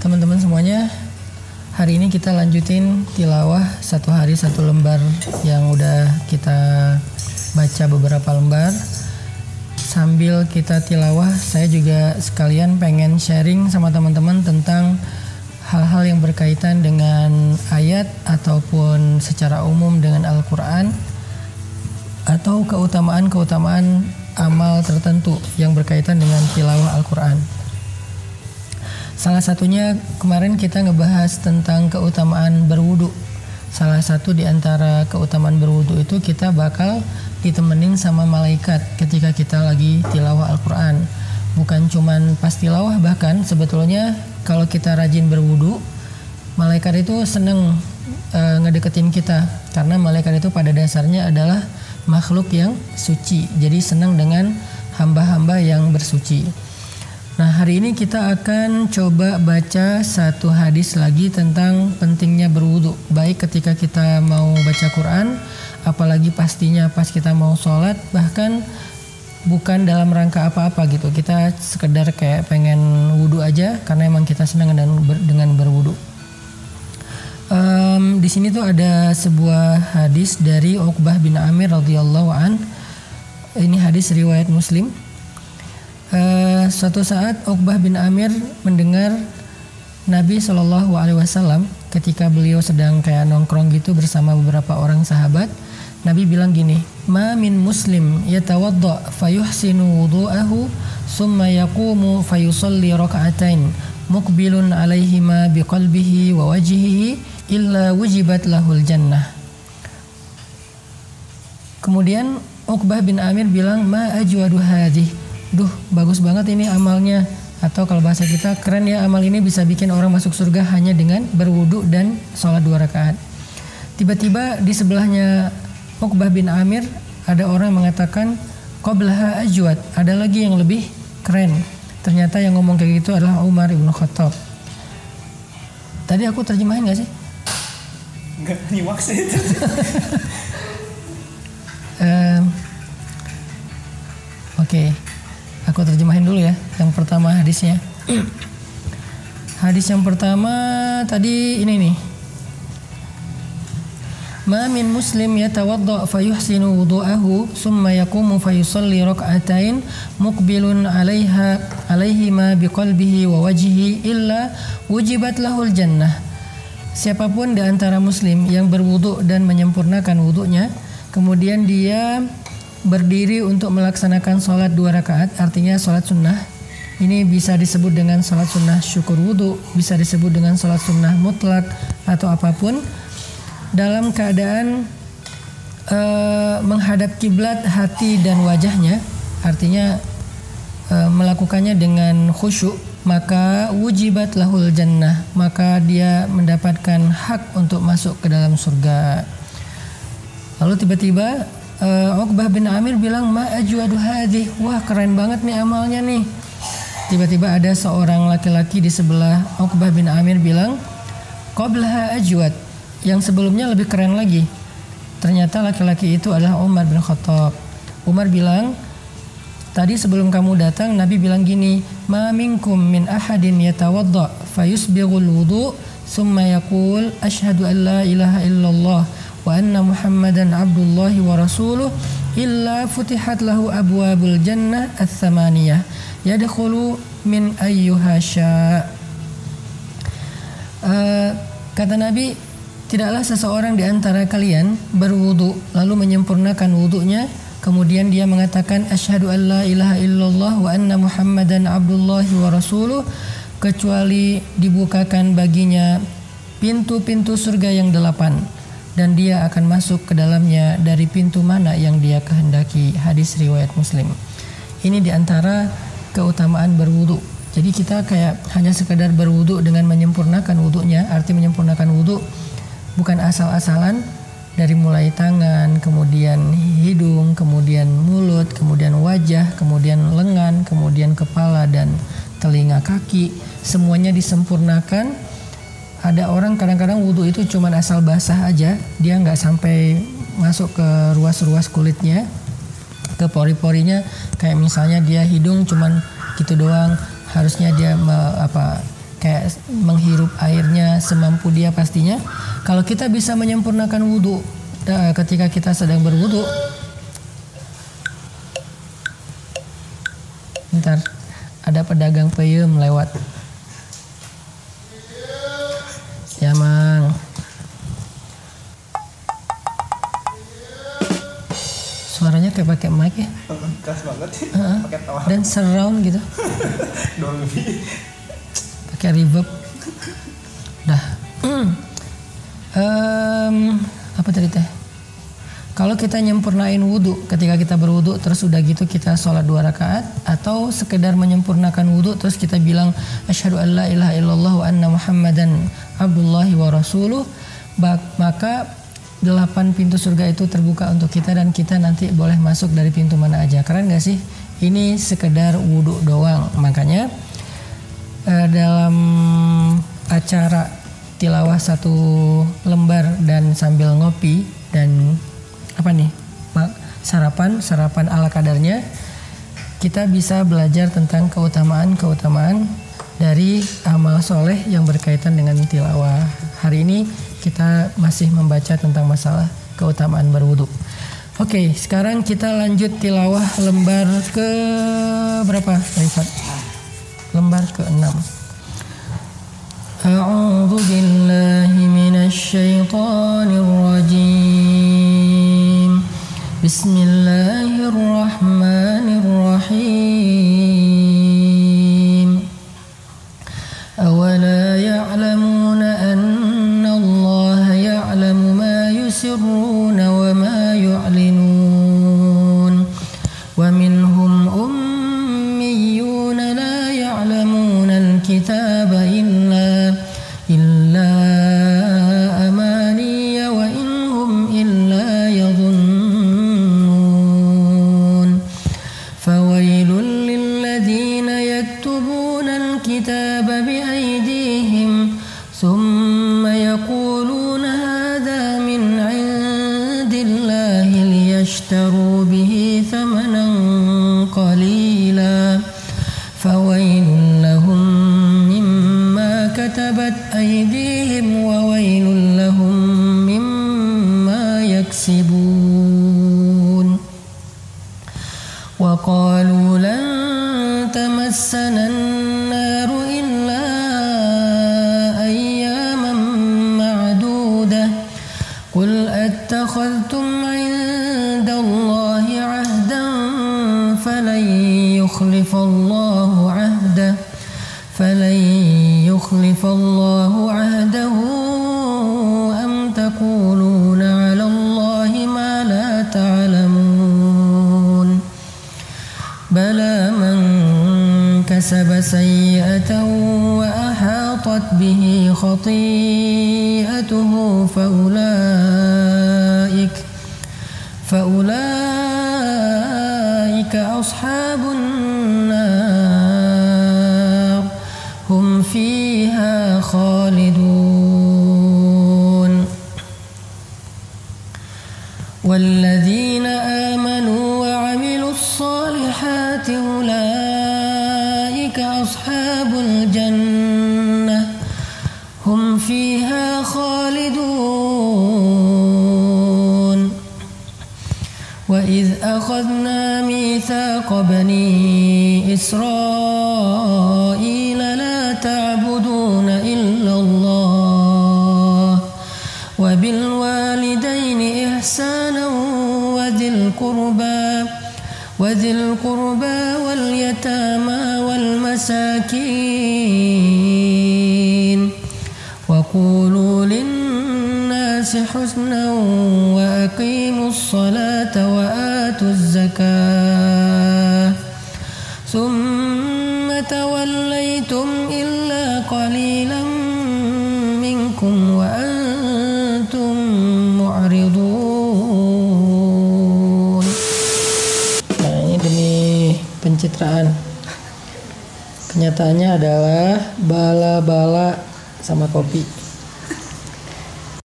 teman-teman semuanya. Hari ini kita lanjutin tilawah satu hari satu lembar yang udah kita baca beberapa lembar. Sambil kita tilawah, saya juga sekalian pengen sharing sama teman-teman tentang hal-hal yang berkaitan dengan ayat ataupun secara umum dengan Al-Quran, atau keutamaan-keutamaan amal tertentu yang berkaitan dengan tilawah Al-Quran. Salah satunya kemarin kita ngebahas tentang keutamaan berwudu. Salah satu di antara keutamaan berwudu itu kita bakal ditemenin sama malaikat ketika kita lagi tilawah Al-Quran. Bukan cuman pas tilawah, bahkan sebetulnya kalau kita rajin berwudu, malaikat itu seneng ngedeketin kita. Karena malaikat itu pada dasarnya adalah makhluk yang suci. Jadi senang dengan hamba-hamba yang bersuci. Nah, hari ini kita akan coba baca satu hadis lagi tentang pentingnya berwudu. Baik ketika kita mau baca Quran, apalagi pastinya pas kita mau sholat, bahkan bukan dalam rangka apa-apa gitu. Kita sekedar kayak pengen wudu aja karena emang kita senang dengan berwudu. Di sini tuh ada sebuah hadis dari Uqbah bin Amir radhiyallahu an. Ini hadis riwayat Muslim. Suatu saat Uqbah bin Amir mendengar Nabi SAW ketika beliau sedang kayak nongkrong gitu bersama beberapa orang sahabat. Nabi bilang gini, "Ma min muslim yatawadda fayuhsinu wudu'ahu summa yaqumu fayusalli raka'atain muqbilun 'alaihima biqalbihi wa wajhihi illa wujibat lahul jannah." Kemudian Uqbah bin Amir bilang, "Ma ajwadu hadhihi." Duh, bagus banget ini amalnya. Atau kalau bahasa kita, keren ya amal ini bisa bikin orang masuk surga hanya dengan berwudu dan sholat 2 rakaat. Tiba-tiba di sebelahnya Uqbah bin Amir ada orang yang mengatakan, "Qablaha ajwad." Ada lagi yang lebih keren. Ternyata yang ngomong kayak gitu adalah Umar ibn Khattab. Tadi aku terjemahin gak sih? Enggak, nyimak sih itu. Oke. Aku terjemahin dulu ya. Yang pertama hadisnya. Hadis yang pertama tadi ini nih. Ma min muslim yatawadda fayuhsinu wudu'ahu summa yaqumu fayusalli rak'atain muqbilun 'alaihima biqalbihi wa wajhihi illa wujibat lahul jannah. Siapapun di antara muslim yang berwudu dan menyempurnakan wudunya, kemudian dia berdiri untuk melaksanakan sholat 2 rakaat, artinya sholat sunnah. Ini bisa disebut dengan sholat sunnah syukur wudu, bisa disebut dengan sholat sunnah mutlak atau apapun, dalam keadaan menghadap kiblat hati dan wajahnya, artinya melakukannya dengan khusyuk, maka wujibat lahul jannah, maka dia mendapatkan hak untuk masuk ke dalam surga. Lalu tiba-tiba Uqbah bin Amir bilang, "Ma ajwadu hadhi." Wah, keren banget nih amalnya nih. Tiba-tiba ada seorang laki-laki di sebelah Uqbah bin Amir bilang, "Qablaha ajwad." Yang sebelumnya lebih keren lagi. Ternyata laki-laki itu adalah Umar bin Khattab. Umar bilang, "Tadi sebelum kamu datang Nabi bilang gini, ma minkum min ahadin yatawadda fayusbighul wudu summa yaqul asyhadu an la ilaha illallah wa anna Muhammadan abdullahi wa rasuluh illa futihat lahu abwabul jannah ats-tsamaniyah yadkhulu min ayyuha syaa." Kata Nabi, tidaklah seseorang di antara kalian berwudu lalu menyempurnakan wudunya, kemudian dia mengatakan asyhadu an la ilaha illallah wa anna Muhammadan abdullahi wa rasuluh, kecuali dibukakan baginya pintu-pintu surga yang 8 dan dia akan masuk ke dalamnya dari pintu mana yang dia kehendaki. Hadis riwayat Muslim. Ini diantara keutamaan berwudu. Jadi kita kayak hanya sekedar berwudu dengan menyempurnakan wudunya. Arti menyempurnakan wudu bukan asal-asalan, dari mulai tangan, kemudian hidung, kemudian mulut, kemudian wajah, kemudian lengan, kemudian kepala dan telinga kaki. Semuanya disempurnakan. Ada orang kadang-kadang wudu itu cuma asal basah aja, dia nggak sampai masuk ke ruas-ruas kulitnya, ke pori-porinya. Kayak misalnya dia hidung cuman gitu doang, harusnya dia kayak menghirup airnya semampu dia pastinya. Kalau kita bisa menyempurnakan wudhu ketika kita sedang berwudhu. Bentar, ada pedagang peyem lewat. Ya mang. Suaranya kayak pakai mic ya. Keras banget sih. Pakai tawa. Dan surround gitu. Dolby. Pakai reverb. Dah. Apa tadi teh? Kalau kita nyempurnain wudhu ketika kita berwudhu terus udah gitu kita sholat 2 rakaat atau sekedar menyempurnakan wudhu terus kita bilang asyhadu an la ilaha illallah wa anna muhammadan abdullahi wa rasuluh, maka 8 pintu surga itu terbuka untuk kita dan kita nanti boleh masuk dari pintu mana aja. Keren gak sih? Ini sekedar wudhu doang. Makanya dalam acara tilawah 1 lembar dan sambil ngopi dan apa nih sarapan ala kadarnya, kita bisa belajar tentang keutamaan dari amal soleh yang berkaitan dengan tilawah. Hari ini kita masih membaca tentang masalah keutamaan berwudu. Oke, sekarang kita lanjut tilawah lembar ke berapa, Rifat? Lembar ke-6. A'udzu billahi minasy syaithanir rajim. Bismillahirrahmanirrahim. Awala ya'lamuna anna Allah ya'lamu ma yusirruna wa ma yu'linun. Wa minhum ummiyuna la ya'lamuna al-kitaba illa amaniya wa inhum illa yadhunnun. Fawailul lilladhina yaktubuna al-kitaba biaydihim thumma yaquluna hadha min 'indillahi liyashtaru bihi thamanan qalila. Fawailul lahum كتبت أيديهم وويل لهم مما يكسبون. وقالوا لن تمسنا النار إلا أياما معدودة قل أتخذتم عند الله عهدا فلن يخلف الله عهده أم تقولون على الله ما لا تعلمون. بلى من كسب سيئة وأحاطت به خطيئته فأولئك أصحاب النار هم فيها خالدون. والذين آمنوا وعملوا الصالحات أولئك أصحاب الجنة هم فيها خالدون. وإذ أخذنا ميثاق بني إسرائيل لا تعبدون إلا الله وبالوالدين إحسانا وذي القربى واليتامى والمساكين وقولوا للناس حسنا وأقيموا الصلاة وآتوا الزكاة ثم توليتم إلا قليلا منكم وأنتم معرضون. Nah, ini demi pencitraan. Kenyataannya adalah bala-bala sama kopi.